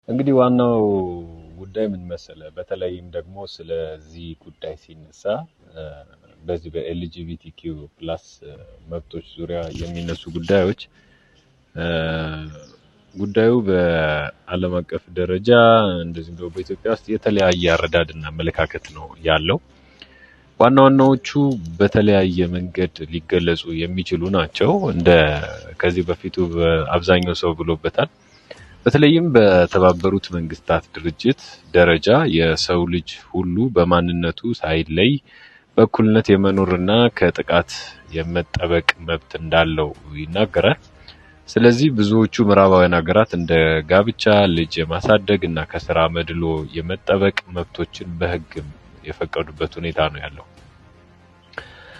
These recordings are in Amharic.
እንግዲህ ዋናው ጉዳይ ምን መሰለ፣ በተለይም ደግሞ ስለዚህ ጉዳይ ሲነሳ በዚህ በኤልጂቢቲኪው ፕላስ መብቶች ዙሪያ የሚነሱ ጉዳዮች ጉዳዩ በዓለም አቀፍ ደረጃ እንደዚሁም ደግሞ በኢትዮጵያ ውስጥ የተለያየ አረዳድና አመለካከት ነው ያለው። ዋና ዋናዎቹ በተለያየ መንገድ ሊገለጹ የሚችሉ ናቸው። እንደ ከዚህ በፊቱ በአብዛኛው ሰው ብሎበታል። በተለይም በተባበሩት መንግስታት ድርጅት ደረጃ የሰው ልጅ ሁሉ በማንነቱ ሳይለይ በእኩልነት የመኖርና ከጥቃት የመጠበቅ መብት እንዳለው ይናገራል። ስለዚህ ብዙዎቹ ምዕራባውያን ሀገራት እንደ ጋብቻ፣ ልጅ የማሳደግ እና ከስራ መድሎ የመጠበቅ መብቶችን በህግ የፈቀዱበት ሁኔታ ነው ያለው።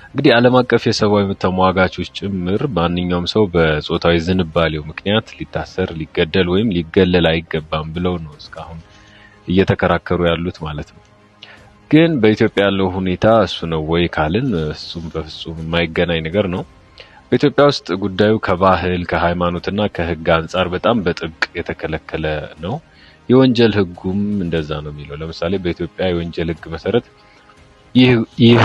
እንግዲህ ዓለም አቀፍ የሰብአዊ መብት ተሟጋቾች ጭምር ማንኛውም ሰው በጾታዊ ዝንባሌው ምክንያት ሊታሰር፣ ሊገደል ወይም ሊገለል አይገባም ብለው ነው እስካሁን እየተከራከሩ ያሉት ማለት ነው። ግን በኢትዮጵያ ያለው ሁኔታ እሱ ነው ወይ ካልን እሱም በፍጹም የማይገናኝ ነገር ነው። በኢትዮጵያ ውስጥ ጉዳዩ ከባህል፣ ከሃይማኖትና ከህግ አንጻር በጣም በጥብቅ የተከለከለ ነው። የወንጀል ህጉም እንደዛ ነው የሚለው። ለምሳሌ በኢትዮጵያ የወንጀል ህግ መሰረት ይህ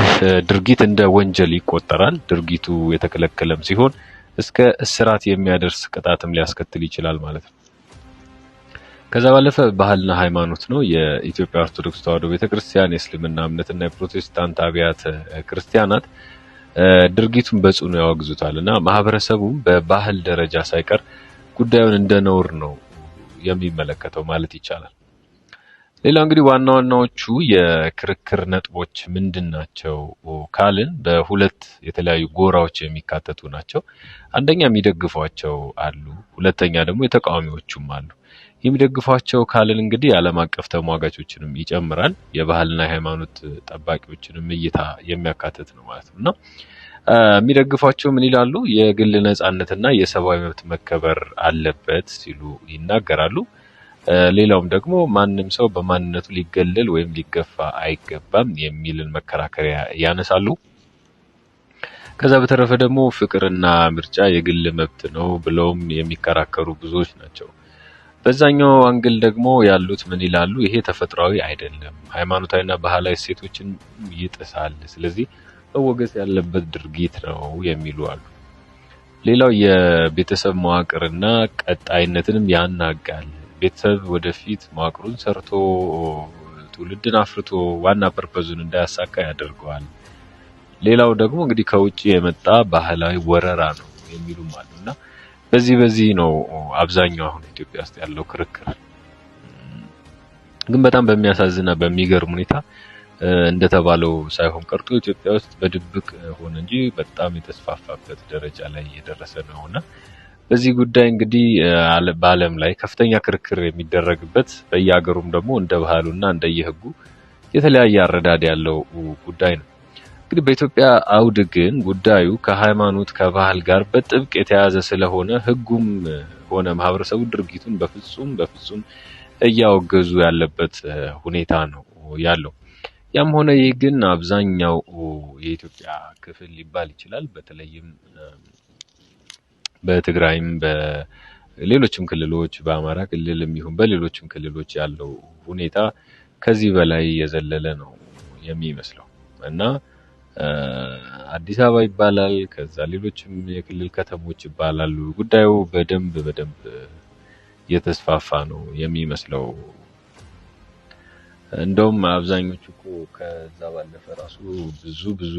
ድርጊት እንደ ወንጀል ይቆጠራል። ድርጊቱ የተከለከለም ሲሆን እስከ እስራት የሚያደርስ ቅጣትም ሊያስከትል ይችላል ማለት ነው። ከዛ ባለፈ ባህልና ሃይማኖት ነው። የኢትዮጵያ ኦርቶዶክስ ተዋሕዶ ቤተክርስቲያን፣ የእስልምና እምነትና የፕሮቴስታንት አብያተ ክርስቲያናት ድርጊቱን በጽኑ ያወግዙታል እና ማህበረሰቡም በባህል ደረጃ ሳይቀር ጉዳዩን እንደ ነውር ነው የሚመለከተው ማለት ይቻላል። ሌላው እንግዲህ ዋና ዋናዎቹ የክርክር ነጥቦች ምንድን ናቸው ካልን በሁለት የተለያዩ ጎራዎች የሚካተቱ ናቸው። አንደኛ የሚደግፏቸው አሉ፣ ሁለተኛ ደግሞ የተቃዋሚዎቹም አሉ። የሚደግፏቸው ካልን እንግዲህ ዓለም አቀፍ ተሟጋቾችንም ይጨምራል፣ የባህልና የሃይማኖት ጠባቂዎችንም እይታ የሚያካትት ነው ማለት ነው። እና የሚደግፏቸው ምን ይላሉ? የግል ነጻነትና የሰብአዊ መብት መከበር አለበት ሲሉ ይናገራሉ። ሌላውም ደግሞ ማንም ሰው በማንነቱ ሊገለል ወይም ሊገፋ አይገባም የሚልን መከራከሪያ ያነሳሉ። ከዛ በተረፈ ደግሞ ፍቅርና ምርጫ የግል መብት ነው ብለውም የሚከራከሩ ብዙዎች ናቸው። በዛኛው አንግል ደግሞ ያሉት ምን ይላሉ? ይሄ ተፈጥሯዊ አይደለም፣ ሃይማኖታዊና ባህላዊ እሴቶችን ይጥሳል፣ ስለዚህ መወገዝ ያለበት ድርጊት ነው የሚሉ አሉ። ሌላው የቤተሰብ መዋቅርና ቀጣይነትንም ያናጋል። ቤተሰብ ወደፊት መዋቅሩን ሰርቶ ትውልድን አፍርቶ ዋና ፐርፐዙን እንዳያሳካ ያደርገዋል። ሌላው ደግሞ እንግዲህ ከውጭ የመጣ ባህላዊ ወረራ ነው የሚሉም አሉና በዚህ ነው አብዛኛው አሁን ኢትዮጵያ ውስጥ ያለው ክርክር። ግን በጣም በሚያሳዝንና በሚገርም ሁኔታ እንደተባለው ሳይሆን ቀርቶ ኢትዮጵያ ውስጥ በድብቅ ሆነ እንጂ በጣም የተስፋፋበት ደረጃ ላይ እየደረሰ ነውና በዚህ ጉዳይ እንግዲህ በዓለም ላይ ከፍተኛ ክርክር የሚደረግበት በየሀገሩም ደግሞ እንደ ባህሉና እንደየህጉ የተለያየ አረዳድ ያለው ጉዳይ ነው። እንግዲህ በኢትዮጵያ አውድ ግን ጉዳዩ ከሃይማኖት ከባህል ጋር በጥብቅ የተያያዘ ስለሆነ ህጉም ሆነ ማህበረሰቡ ድርጊቱን በፍጹም እያወገዙ ያለበት ሁኔታ ነው ያለው። ያም ሆነ ይህ ግን አብዛኛው የኢትዮጵያ ክፍል ሊባል ይችላል፣ በተለይም በትግራይም በሌሎችም ክልሎች በአማራ ክልልም ይሁን በሌሎችም ክልሎች ያለው ሁኔታ ከዚህ በላይ የዘለለ ነው የሚመስለው እና አዲስ አበባ ይባላል፣ ከዛ ሌሎችም የክልል ከተሞች ይባላሉ። ጉዳዩ በደንብ የተስፋፋ ነው የሚመስለው። እንደውም አብዛኞቹ እኮ ከዛ ባለፈ ራሱ ብዙ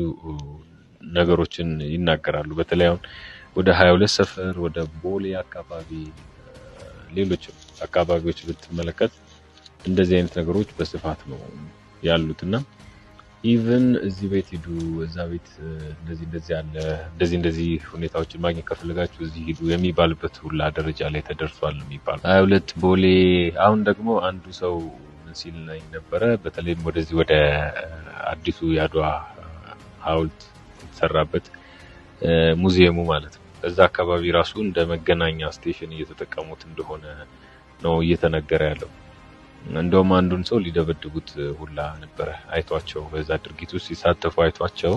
ነገሮችን ይናገራሉ። በተለይ አሁን ወደ 22 ሰፈር ወደ ቦሌ አካባቢ ሌሎች አካባቢዎች ብትመለከት እንደዚህ አይነት ነገሮች በስፋት ነው ያሉትና ኢቭን እዚህ ቤት ሂዱ፣ እዛ ቤት እንደዚህ ያለ እንደዚህ ሁኔታዎችን ማግኘት ከፈለጋችሁ እዚህ ሂዱ የሚባልበት ሁላ ደረጃ ላይ ተደርሷል የሚባል 22 ቦሌ። አሁን ደግሞ አንዱ ሰው ምን ሲል ነበረ፣ በተለይም ወደዚህ ወደ አዲሱ የአድዋ ሐውልት የተሰራበት ሙዚየሙ ማለት ነው፣ በዛ አካባቢ ራሱ እንደ መገናኛ ስቴሽን እየተጠቀሙት እንደሆነ ነው እየተነገረ ያለው። እንደውም አንዱን ሰው ሊደበድቡት ሁላ ነበረ አይቷቸው፣ በዛ ድርጊት ውስጥ ሲሳተፉ አይቷቸው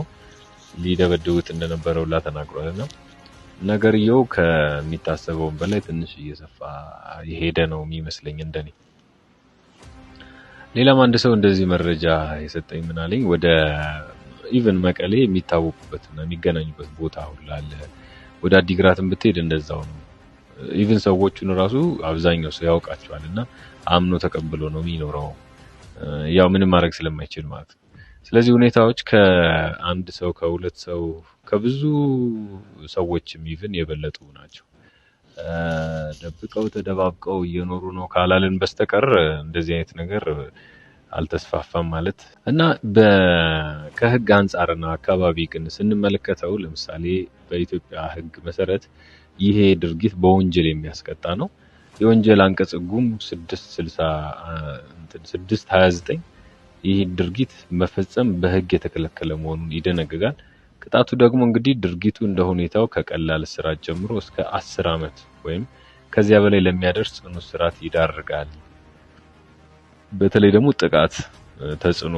ሊደበድቡት እንደነበረ ሁላ ተናግሯልና ነገርየው ከሚታሰበው በላይ ትንሽ እየሰፋ የሄደ ነው የሚመስለኝ እንደኔ። ሌላም አንድ ሰው እንደዚህ መረጃ የሰጠኝ ምን አለኝ፣ ወደ ኢቭን መቀሌ የሚታወቁበትና የሚገናኙበት ቦታ ሁሉ አለ። ወደ አዲግራትም ብትሄድ እንደዛው ነው። ኢቭን ሰዎቹን ራሱ አብዛኛው ሰው ያውቃቸዋልና አምኖ ተቀብሎ ነው የሚኖረው፣ ያው ምንም ማድረግ ስለማይችል ማለት ነው። ስለዚህ ሁኔታዎች ከአንድ ሰው ከሁለት ሰው ከብዙ ሰዎችም ኢቭን የበለጡ ናቸው። ደብቀው ተደባብቀው እየኖሩ ነው ካላልን በስተቀር እንደዚህ አይነት ነገር አልተስፋፋም ማለት እና ከህግ አንጻርና አካባቢ ግን ስንመለከተው ለምሳሌ በኢትዮጵያ ህግ መሰረት ይሄ ድርጊት በወንጀል የሚያስቀጣ ነው። የወንጀል አንቀጽ ህጉም 629 ይህ ድርጊት መፈጸም በህግ የተከለከለ መሆኑን ይደነግጋል። ቅጣቱ ደግሞ እንግዲህ ድርጊቱ እንደ ሁኔታው ከቀላል እስራት ጀምሮ እስከ 10 ዓመት ወይም ከዚያ በላይ ለሚያደርስ ጽኑ እስራት ይዳርጋል። በተለይ ደግሞ ጥቃት ተጽዕኖ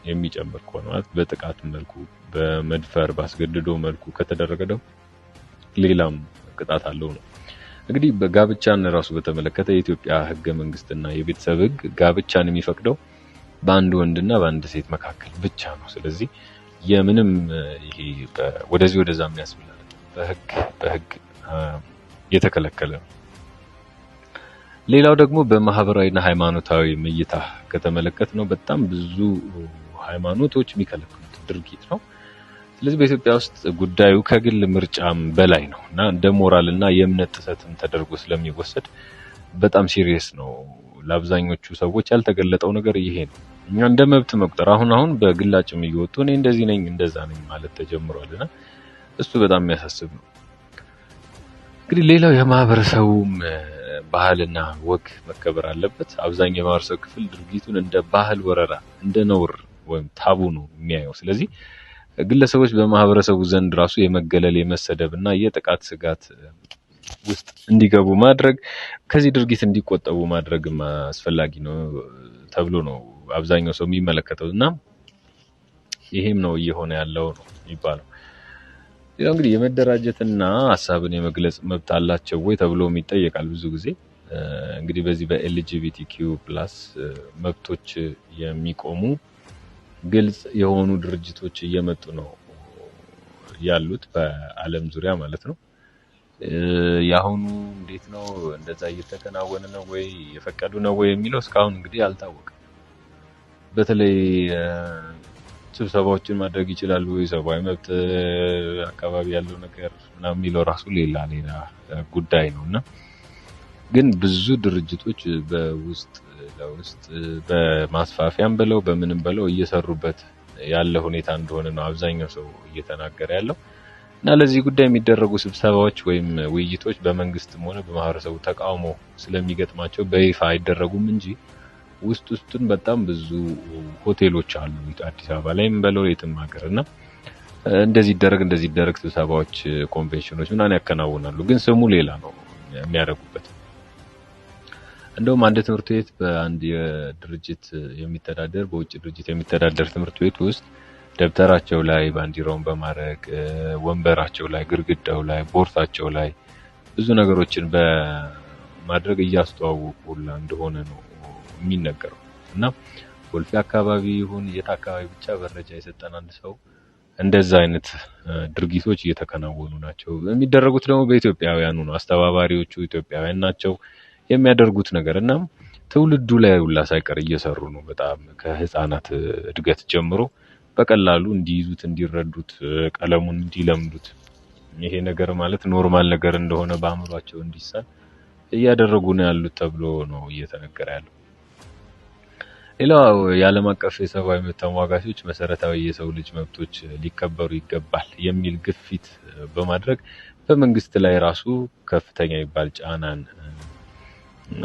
የሚጨምር ከሆነ ማለት በጥቃት መልኩ በመድፈር ባስገድዶ መልኩ ከተደረገ ደግሞ ሌላም ቅጣት አለው ነው። እንግዲህ በጋብቻን ራሱ በተመለከተ የኢትዮጵያ ህገ መንግስትና የቤተሰብ ህግ ጋብቻን የሚፈቅደው በአንድ ወንድና በአንድ ሴት መካከል ብቻ ነው። ስለዚህ የምንም ይሄ ወደዚህ ወደዛ የሚያስብል በህግ የተከለከለ ነው። ሌላው ደግሞ በማህበራዊና ሃይማኖታዊ እይታ ከተመለከት ነው በጣም ብዙ ሃይማኖቶች የሚከለክሉት ድርጊት ነው። ስለዚህ በኢትዮጵያ ውስጥ ጉዳዩ ከግል ምርጫም በላይ ነው እና እንደ ሞራልና የእምነት ጥሰትም ተደርጎ ስለሚወሰድ በጣም ሲሪየስ ነው። ለአብዛኞቹ ሰዎች ያልተገለጠው ነገር ይሄ ነው። እኛ እንደ መብት መቁጠር አሁን በግላጭም እየወጡ እኔ እንደዚህ ነኝ እንደዛ ነኝ ማለት ተጀምሯልና እሱ በጣም የሚያሳስብ ነው። እንግዲህ ሌላው የማህበረሰቡም ባህልና ወግ መከበር አለበት። አብዛኛው የማህበረሰብ ክፍል ድርጊቱን እንደ ባህል ወረራ እንደ ነውር ወይም ታቡ ነው የሚያየው። ስለዚህ ግለሰቦች በማህበረሰቡ ዘንድ ራሱ የመገለል የመሰደብና የጥቃት ስጋት ውስጥ እንዲገቡ ማድረግ ከዚህ ድርጊት እንዲቆጠቡ ማድረግም አስፈላጊ ነው ተብሎ ነው አብዛኛው ሰው የሚመለከተው እና ይሄም ነው እየሆነ ያለው ነው የሚባለው። ሌላው እንግዲህ የመደራጀትና ሀሳብን የመግለጽ መብት አላቸው ወይ ተብሎ ይጠየቃል ብዙ ጊዜ። እንግዲህ በዚህ በኤልጂቢቲኪው+ መብቶች የሚቆሙ ግልጽ የሆኑ ድርጅቶች እየመጡ ነው ያሉት በዓለም ዙሪያ ማለት ነው። ያሁኑ እንዴት ነው እንደዛ እየተከናወነ ነው ወይ የፈቀዱ ነው ወይ የሚለው እስካሁን እንግዲህ አልታወቀም። በተለይ ስብሰባዎችን ማድረግ ይችላሉ ወይ ሰብአዊ መብት አካባቢ ያለው ነገር ምናምን የሚለው ራሱ ሌላ ጉዳይ ነውና ግን ብዙ ድርጅቶች በውስጥ ለውስጥ በማስፋፊያም በለው በምንም በለው እየሰሩበት ያለ ሁኔታ እንደሆነ ነው አብዛኛው ሰው እየተናገረ ያለው እና ለዚህ ጉዳይ የሚደረጉ ስብሰባዎች ወይም ውይይቶች በመንግስትም ሆነ በማህበረሰቡ ተቃውሞ ስለሚገጥማቸው በይፋ አይደረጉም እንጂ ውስጡን በጣም ብዙ ሆቴሎች አሉ አዲስ አበባ ላይም በለው የትም ሀገርና እንደዚህ ይደረግ ስብሰባዎች ኮንቬንሽኖች ምናምን ያከናውናሉ። ግን ስሙ ሌላ ነው የሚያደርጉበት። እንደውም አንድ ትምህርት ቤት በአንድ የድርጅት የሚተዳደር በውጭ ድርጅት የሚተዳደር ትምህርት ቤት ውስጥ ደብተራቸው ላይ ባንዲራውን በማድረግ ወንበራቸው ላይ ግድግዳው ላይ ቦርሳቸው ላይ ብዙ ነገሮችን በማድረግ እያስተዋወቁ እንደሆነ ነው የሚነገረው እና ኮልፌ አካባቢ ይሁን የት አካባቢ ብቻ መረጃ የሰጠን አንድ ሰው እንደዛ አይነት ድርጊቶች እየተከናወኑ ናቸው። የሚደረጉት ደግሞ በኢትዮጵያውያኑ ነው። አስተባባሪዎቹ ኢትዮጵያውያን ናቸው የሚያደርጉት ነገር እና ትውልዱ ላይ ሁላ ሳይቀር እየሰሩ ነው። በጣም ከህፃናት እድገት ጀምሮ በቀላሉ እንዲይዙት እንዲረዱት ቀለሙን እንዲለምዱት ይሄ ነገር ማለት ኖርማል ነገር እንደሆነ በአእምሯቸው እንዲሳል እያደረጉ ነው ያሉት ተብሎ ነው እየተነገረ ያለው። ሌላው የዓለም አቀፍ የሰብአዊ መብት ተሟጋቾች መሰረታዊ የሰው ልጅ መብቶች ሊከበሩ ይገባል የሚል ግፊት በማድረግ በመንግስት ላይ ራሱ ከፍተኛ የሚባል ጫናን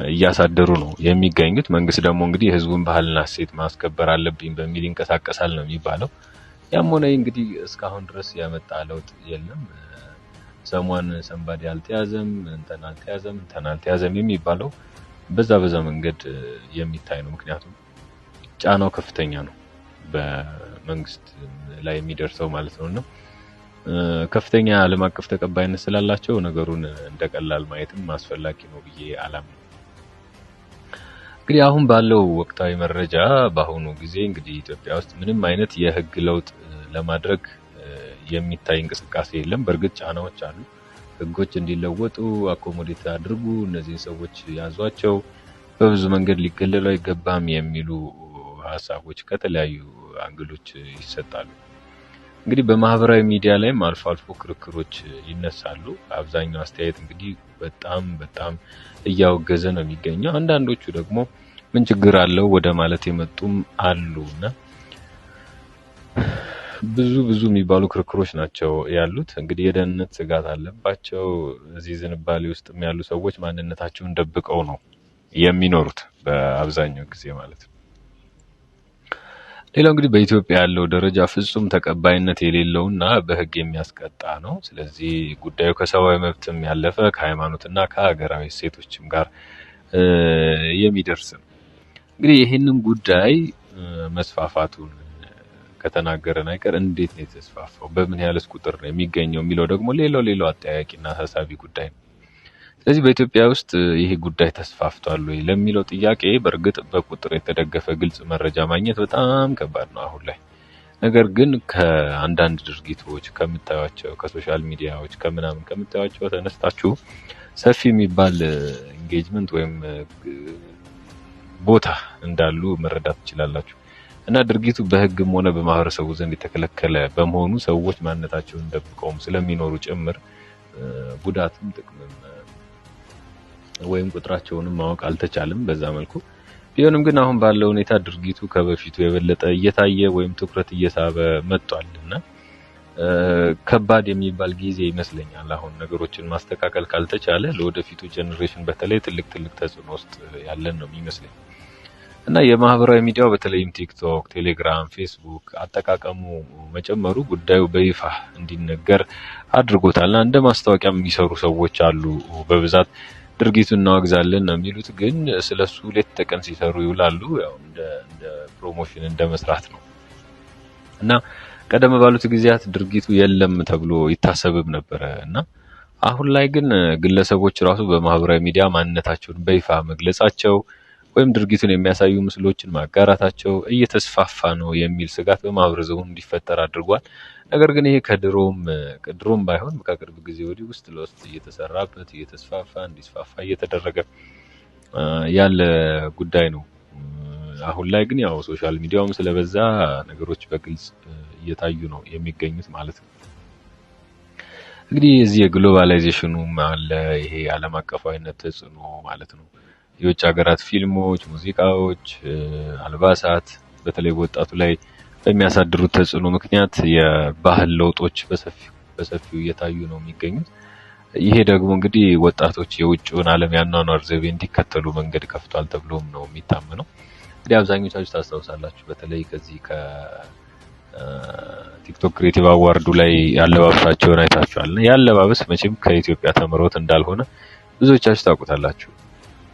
እያሳደሩ ነው የሚገኙት። መንግስት ደግሞ እንግዲህ የህዝቡን ባህልና እሴት ማስከበር አለብኝ በሚል ይንቀሳቀሳል ነው የሚባለው። ያም ሆነ እንግዲህ እስካሁን ድረስ ያመጣ ለውጥ የለም። ሰሞን ሰንባዲ አልተያዘም እንተና አልተያዘም የሚባለው በዛ መንገድ የሚታይ ነው። ምክንያቱም ጫናው ከፍተኛ ነው በመንግስት ላይ የሚደርሰው ማለት ነውና ከፍተኛ ዓለም አቀፍ ተቀባይነት ስላላቸው ነገሩን እንደቀላል ማየትም አስፈላጊ ነው ብዬ አላምንም። እንግዲህ አሁን ባለው ወቅታዊ መረጃ በአሁኑ ጊዜ እንግዲህ ኢትዮጵያ ውስጥ ምንም አይነት የህግ ለውጥ ለማድረግ የሚታይ እንቅስቃሴ የለም። በእርግጥ ጫናዎች አሉ። ህጎች እንዲለወጡ አኮሞዴት አድርጉ፣ እነዚህን ሰዎች ያዟቸው፣ በብዙ መንገድ ሊገለሉ አይገባም የሚሉ ሀሳቦች ከተለያዩ አንግሎች ይሰጣሉ። እንግዲህ በማህበራዊ ሚዲያ ላይም አልፎ አልፎ ክርክሮች ይነሳሉ። አብዛኛው አስተያየት እንግዲህ በጣም እያወገዘ ነው የሚገኘው። አንዳንዶቹ ደግሞ ምን ችግር አለው ወደ ማለት የመጡም አሉና ብዙ የሚባሉ ክርክሮች ናቸው ያሉት። እንግዲህ የደህንነት ስጋት አለባቸው። እዚህ ዝንባሌ ውስጥ ያሉ ሰዎች ማንነታቸውን ደብቀው ነው የሚኖሩት በአብዛኛው ጊዜ ማለት ነው። ሌላው እንግዲህ በኢትዮጵያ ያለው ደረጃ ፍጹም ተቀባይነት የሌለውና በህግ የሚያስቀጣ ነው። ስለዚህ ጉዳዩ ከሰብአዊ መብትም ያለፈ ከሃይማኖትና ከሀገራዊ እሴቶችም ጋር የሚደርስ ነው። እንግዲህ ይህንን ጉዳይ መስፋፋቱን ከተናገረን አይቀር እንዴት ነው የተስፋፋው፣ በምን ያህልስ ቁጥር ነው የሚገኘው የሚለው ደግሞ ሌላው አጠያያቂና አሳሳቢ ጉዳይ ነው። ስለዚህ በኢትዮጵያ ውስጥ ይሄ ጉዳይ ተስፋፍቷል ወይ ለሚለው ጥያቄ በእርግጥ በቁጥር የተደገፈ ግልጽ መረጃ ማግኘት በጣም ከባድ ነው አሁን ላይ። ነገር ግን ከአንዳንድ ድርጊቶች ከምታዩቸው ከሶሻል ሚዲያዎች ከምታዩቸው ተነስታችሁ ሰፊ የሚባል ኢንጌጅመንት ወይም ቦታ እንዳሉ መረዳት ትችላላችሁ። እና ድርጊቱ በህግም ሆነ በማህበረሰቡ ዘንድ የተከለከለ በመሆኑ ሰዎች ማንነታቸውን ደብቀውም ስለሚኖሩ ጭምር ጉዳትም ጥቅምም ወይም ቁጥራቸውንም ማወቅ አልተቻለም በዛ መልኩ። ቢሆንም ግን አሁን ባለው ሁኔታ ድርጊቱ ከበፊቱ የበለጠ እየታየ ወይም ትኩረት እየሳበ መጥቷልና ከባድ የሚባል ጊዜ ይመስለኛል። አሁን ነገሮችን ማስተካከል ካልተቻለ ለወደፊቱ ጄኔሬሽን በተለይ ትልቅ ተጽዕኖ ውስጥ ያለን ነው የሚመስለኝ። እና የማህበራዊ ሚዲያው በተለይም ቲክቶክ፣ ቴሌግራም፣ ፌስቡክ አጠቃቀሙ መጨመሩ ጉዳዩ በይፋ እንዲነገር አድርጎታልና እንደ ማስታወቂያ የሚሰሩ ሰዎች አሉ በብዛት ድርጊቱን እናወግዛለን ነው የሚሉት፣ ግን ስለሱ ሌት ተቀን ሲሰሩ ይውላሉ። ያው እንደ ፕሮሞሽን እንደ መስራት ነው። እና ቀደም ባሉት ጊዜያት ድርጊቱ የለም ተብሎ ይታሰብም ነበረ እና አሁን ላይ ግን ግለሰቦች ራሱ በማህበራዊ ሚዲያ ማንነታቸውን በይፋ መግለጻቸው ወይም ድርጊቱን የሚያሳዩ ምስሎችን ማጋራታቸው እየተስፋፋ ነው የሚል ስጋት በማህበረሰቡ እንዲፈጠር አድርጓል። ነገር ግን ይሄ ከድሮም ባይሆን ከቅርብ ጊዜ ወዲህ ውስጥ ለውስጥ እየተሰራበት እንዲስፋፋ እየተደረገ ያለ ጉዳይ ነው። አሁን ላይ ግን ያው ሶሻል ሚዲያውም ስለበዛ ነገሮች በግልጽ እየታዩ ነው የሚገኙት ማለት ነው። እንግዲህ እዚህ የግሎባላይዜሽኑም አለ፣ ይሄ ዓለም አቀፋዊነት ተጽዕኖ ማለት ነው። የውጭ ሀገራት ፊልሞች፣ ሙዚቃዎች፣ አልባሳት በተለይ ወጣቱ ላይ በሚያሳድሩት ተጽዕኖ ምክንያት የባህል ለውጦች በሰፊው እየታዩ ነው የሚገኙት። ይሄ ደግሞ እንግዲህ ወጣቶች የውጭውን ዓለም ያኗኗር ዘይቤ እንዲከተሉ መንገድ ከፍቷል ተብሎም ነው የሚታመነው። እንግዲህ አብዛኞቻችሁ ታስታውሳላችሁ፣ በተለይ ከዚህ ከቲክቶክ ክሬቲቭ አዋርዱ ላይ ያለባበሳቸውን አይታችኋል። ያለባበስ መቼም ከኢትዮጵያ ተምሮት እንዳልሆነ ብዙዎቻችሁ ታውቁታላችሁ።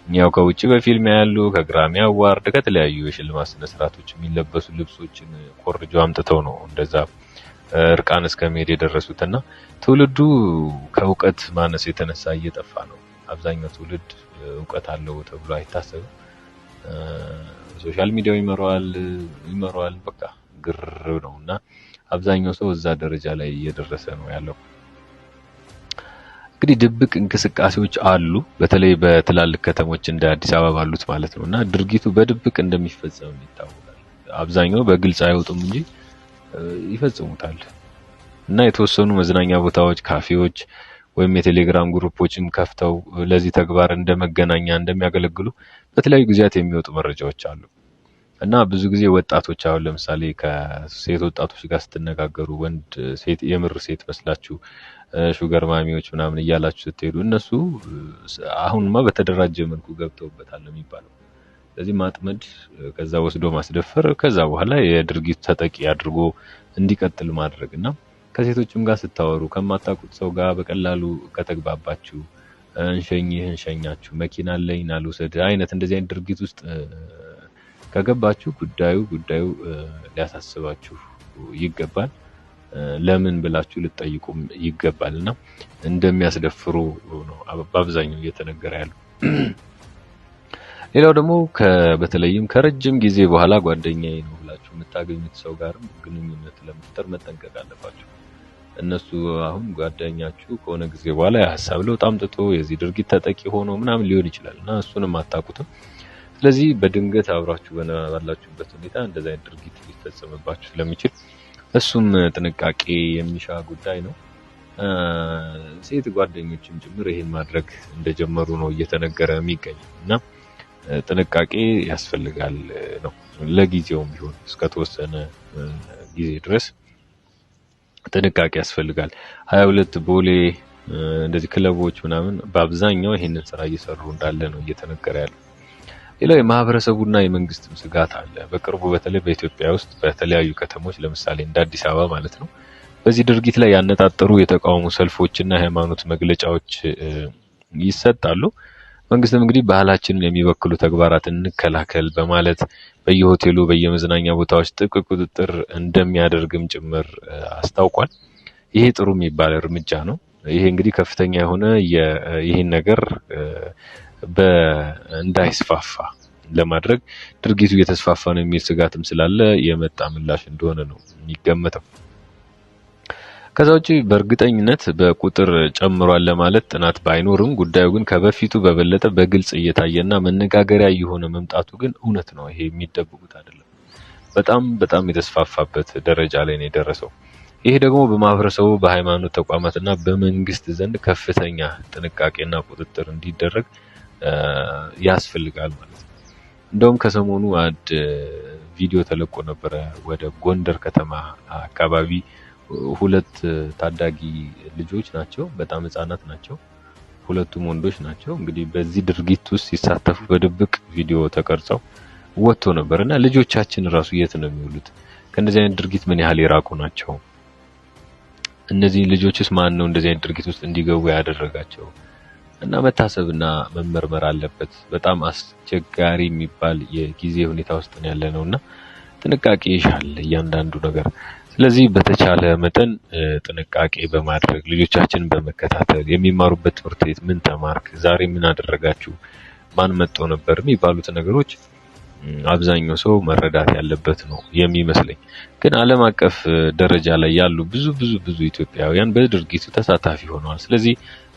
ያው ከውጭ በፊልም ያሉ ከግራሚ አዋርድ ከተለያዩ የሽልማት ስነ ስርዓቶች የሚለበሱ ልብሶችን ኮርጆ አምጥተው ነው እንደዛ እርቃን እስከመሄድ የደረሱትና ትውልዱ ከእውቀት ማነስ የተነሳ እየጠፋ ነው። አብዛኛው ትውልድ እውቀት አለው ተብሎ አይታሰብም። ሶሻል ሚዲያው ይመረዋል በቃ ግር ነውና አብዛኛው ሰው እዛ ደረጃ ላይ እየደረሰ ነው ያለው። እንግዲህ ድብቅ እንቅስቃሴዎች አሉ፣ በተለይ በትላልቅ ከተሞች እንደ አዲስ አበባ ባሉት ማለት ነውና ድርጊቱ በድብቅ እንደሚፈጸም ይታወቃል። አብዛኛው በግልጽ አይወጡም እንጂ ይፈጽሙታል። እና የተወሰኑ መዝናኛ ቦታዎች፣ ካፌዎች ወይም የቴሌግራም ግሩፖችን ከፍተው ለዚህ ተግባር እንደመገናኛ እንደሚያገለግሉ በተለያዩ ጊዜያት የሚወጡ መረጃዎች አሉ። እና ብዙ ጊዜ ወጣቶች አሁን ለምሳሌ ከሴት ወጣቶች ጋር ስትነጋገሩ ሴት የምር ሴት መስላችሁ ሹገር ማሚዎች ምናምን እያላችሁ ስትሄዱ እነሱ አሁንማ በተደራጀ መልኩ ገብተውበታል ነው የሚባለው። ስለዚህ ማጥመድ፣ ከዛ ወስዶ ማስደፈር፣ ከዛ በኋላ የድርጊቱ ተጠቂ አድርጎ እንዲቀጥል ማድረግ እና ከሴቶችም ጋር ስታወሩ ከማታውቁት ሰው ጋር በቀላሉ ከተግባባችሁ እንሸኛችሁ መኪና አለኝ ና ልውሰድ አይነት እንደዚህ አይነት ድርጊት ውስጥ ከገባችሁ ጉዳዩ ሊያሳስባችሁ ይገባል። ለምን ብላችሁ ልትጠይቁም ይገባልና እንደሚያስደፍሩ ነው በአብዛኛው እየተነገረ ያለው። ሌላው ደግሞ በተለይም ከረጅም ጊዜ በኋላ ጓደኛዬ ነው ብላችሁ የምታገኙት ሰው ጋርም ግንኙነት ለመፍጠር መጠንቀቅ አለባችሁ። እነሱ አሁን ጓደኛችሁ ከሆነ ጊዜ በኋላ የሀሳብ ለውጥ አምጥቶ የዚህ ድርጊት ተጠቂ ሆኖ ምናምን ሊሆን ይችላል እና እሱንም አታውቁትም። ስለዚህ በድንገት አብራችሁ ባላችሁበት ሁኔታ እንደዛ አይነት ድርጊት ሊፈጸምባችሁ ስለሚችል እሱም ጥንቃቄ የሚሻ ጉዳይ ነው። ሴት ጓደኞችም ጭምር ይሄን ማድረግ እንደጀመሩ ነው እየተነገረ የሚገኘው እና ጥንቃቄ ያስፈልጋል ነው። ለጊዜውም ቢሆን እስከተወሰነ ጊዜ ድረስ ጥንቃቄ ያስፈልጋል። 22 ቦሌ እንደዚህ ክለቦች ምናምን በአብዛኛው ይሄንን ስራ እየሰሩ እንዳለ ነው እየተነገረ ያለው። ሌላው የማህበረሰቡና የመንግስትም ስጋት አለ። በቅርቡ በተለይ በኢትዮጵያ ውስጥ በተለያዩ ከተሞች ለምሳሌ እንደ አዲስ አበባ ማለት ነው በዚህ ድርጊት ላይ ያነጣጠሩ የተቃውሞ ሰልፎችና የሃይማኖት መግለጫዎች ይሰጣሉ። መንግስትም እንግዲህ ባህላችንን የሚበክሉ ተግባራትን እንከላከል በማለት በየሆቴሉ በየመዝናኛ ቦታዎች ጥብቅ ቁጥጥር እንደሚያደርግም ጭምር አስታውቋል። ይሄ ጥሩ የሚባል እርምጃ ነው። ይሄ እንግዲህ ከፍተኛ የሆነ ይሄን ነገር እንዳይስፋፋ ለማድረግ ድርጊቱ እየተስፋፋ ነው የሚል ስጋትም ስላለ የመጣ ምላሽ እንደሆነ ነው የሚገመተው። ከዛ ውጪ በእርግጠኝነት በቁጥር ጨምሯል ለማለት ጥናት ባይኖርም ጉዳዩ ግን ከበፊቱ በበለጠ በግልጽ እየታየና መነጋገሪያ እየሆነ መምጣቱ ግን እውነት ነው። ይሄ የሚደብቁት አይደለም። በጣም የተስፋፋበት ደረጃ ላይ ነው የደረሰው። ይሄ ደግሞ በማህበረሰቡ በሃይማኖት ተቋማትና በመንግስት ዘንድ ከፍተኛ ጥንቃቄና ቁጥጥር እንዲደረግ ያስፈልጋል ማለት ነው። እንደውም ከሰሞኑ አንድ ቪዲዮ ተለቆ ነበረ። ወደ ጎንደር ከተማ አካባቢ 2 ታዳጊ ልጆች ናቸው። በጣም ህጻናት ናቸው። 2ቱም ወንዶች ናቸው። እንግዲህ በዚህ ድርጊት ውስጥ ሲሳተፉ በድብቅ ቪዲዮ ተቀርጸው ወጥቶ ነበርና ልጆቻችን ራሱ የት ነው የሚውሉት? ከእንደዚህ አይነት ድርጊት ምን ያህል የራቁ ናቸው? እነዚህ ልጆችስ ማን ነው እንደዚህ አይነት ድርጊት ውስጥ እንዲገቡ ያደረጋቸው? እና መታሰብና መመርመር አለበት። በጣም አስቸጋሪ የሚባል የጊዜ ሁኔታ ውስጥ ነው ያለነውና ጥንቃቄ ይሻል እያንዳንዱ ነገር። ስለዚህ በተቻለ መጠን ጥንቃቄ በማድረግ ልጆቻችንን በመከታተል የሚማሩበት ትምህርት ቤት ምን ተማርክ፣ ዛሬ ምን አደረጋችሁ፣ ማን መጥቶ ነበር የሚባሉት ነገሮች አብዛኛው ሰው መረዳት ያለበት ነው የሚመስለኝ። ግን ዓለም አቀፍ ደረጃ ላይ ያሉ ብዙ ኢትዮጵያውያን በድርጊቱ ተሳታፊ ሆነዋል። ስለዚህ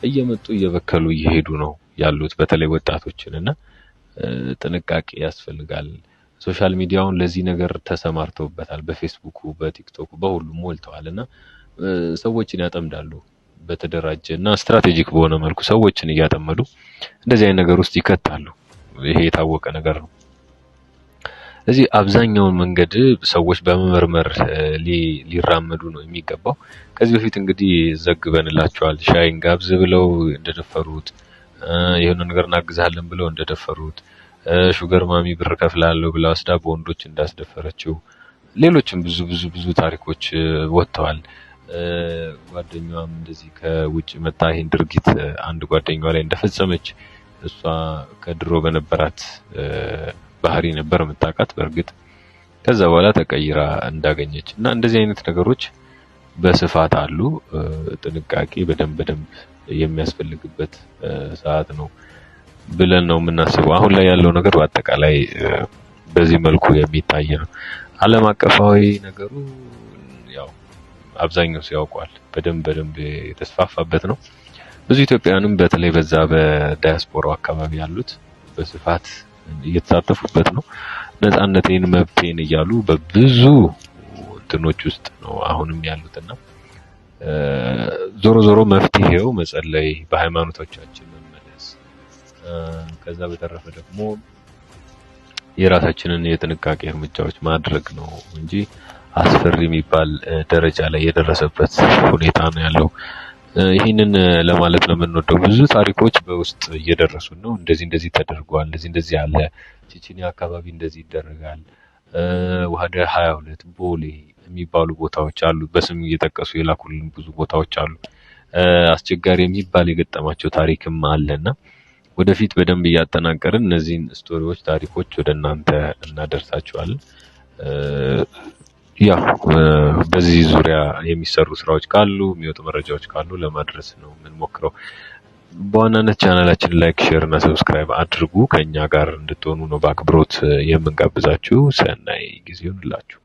እየመጡ እየበከሉ እየሄዱ ነው ያሉት በተለይ ወጣቶችን እና ጥንቃቄ ያስፈልጋል። ሶሻል ሚዲያውን ለዚህ ነገር ተሰማርተውበታል። በፌስቡኩ፣ በቲክቶኩ በሁሉም ሞልተዋልና ሰዎችን ያጠምዳሉ። በተደራጀ እና ስትራቴጂክ በሆነ መልኩ ሰዎችን እያጠመዱ እንደዚህ አይነት ነገር ውስጥ ይከታሉ። ይሄ የታወቀ ነገር ነው። ስለዚህ አብዛኛውን መንገድ ሰዎች በመመርመር ሊራመዱ ነው የሚገባው። ከዚህ በፊት እንግዲህ ዘግበንላቸዋል። ሻይን ጋብዝ ብለው እንደደፈሩት፣ የሆነ ነገር እናግዛለን ብለው እንደደፈሩት፣ ሹገር ማሚ ብር ከፍላለሁ ብላ ወስዳ በወንዶች እንዳስደፈረችው፣ ሌሎችም ብዙ ታሪኮች ወጥተዋል። ጓደኛዋም እንደዚህ ከውጭ መታ ይሄን ድርጊት አንድ ጓደኛዋ ላይ እንደፈጸመች እሷ ከድሮ በነበራት ባህሪ ነበር የምታውቃት። በእርግጥ ከዛ በኋላ ተቀይራ እንዳገኘች እና እንደዚህ አይነት ነገሮች በስፋት አሉ። ጥንቃቄ በደንብ የሚያስፈልግበት ሰዓት ነው ብለን ነው የምናስበው። አሁን ላይ ያለው ነገር በአጠቃላይ በዚህ መልኩ የሚታይ ነው። ዓለም አቀፋዊ ነገሩ ያው አብዛኛው ሰው ያውቀዋል። በደንብ የተስፋፋበት ነው። ብዙ ኢትዮጵያውያንም በተለይ በዛ በዳያስፖራው አካባቢ ያሉት በስፋት እየተሳተፉበት ነው። ነፃነቴን መብቴን እያሉ በብዙ እንትኖች ውስጥ ነው አሁንም ያሉትና ዞሮ መፍትሄው መጸለይ፣ በሃይማኖቶቻችን መመለስ፣ ከዛ በተረፈ ደግሞ የራሳችንን የጥንቃቄ እርምጃዎች ማድረግ ነው እንጂ አስፈሪ የሚባል ደረጃ ላይ የደረሰበት ሁኔታ ነው ያለው። ይህንን ለማለት ነው የምንወደው። ብዙ ታሪኮች በውስጥ እየደረሱ ነው። እንደዚህ ተደርጓል፣ እንደዚህ አለ፣ ቼቼኒያ አካባቢ እንደዚህ ይደረጋል፣ ወደ 22 ቦሌ የሚባሉ ቦታዎች አሉ። በስም እየጠቀሱ የላኩልን ብዙ ቦታዎች አሉ። አስቸጋሪ የሚባል የገጠማቸው ታሪክም አለና ወደፊት በደንብ እያጠናቀርን እነዚህን ስቶሪዎች፣ ታሪኮች ወደ እናንተ እናደርሳቸዋለን። ያው በዚህ ዙሪያ የሚሰሩ ስራዎች ካሉ የሚወጡ መረጃዎች ካሉ ለማድረስ ነው የምንሞክረው። በዋናነት ቻናላችን ላይክ፣ ሼር እና ሰብስክራይብ አድርጉ። ከኛ ጋር እንድትሆኑ ነው በአክብሮት የምንጋብዛችሁ። ሰናይ ጊዜ ይሁንላችሁ።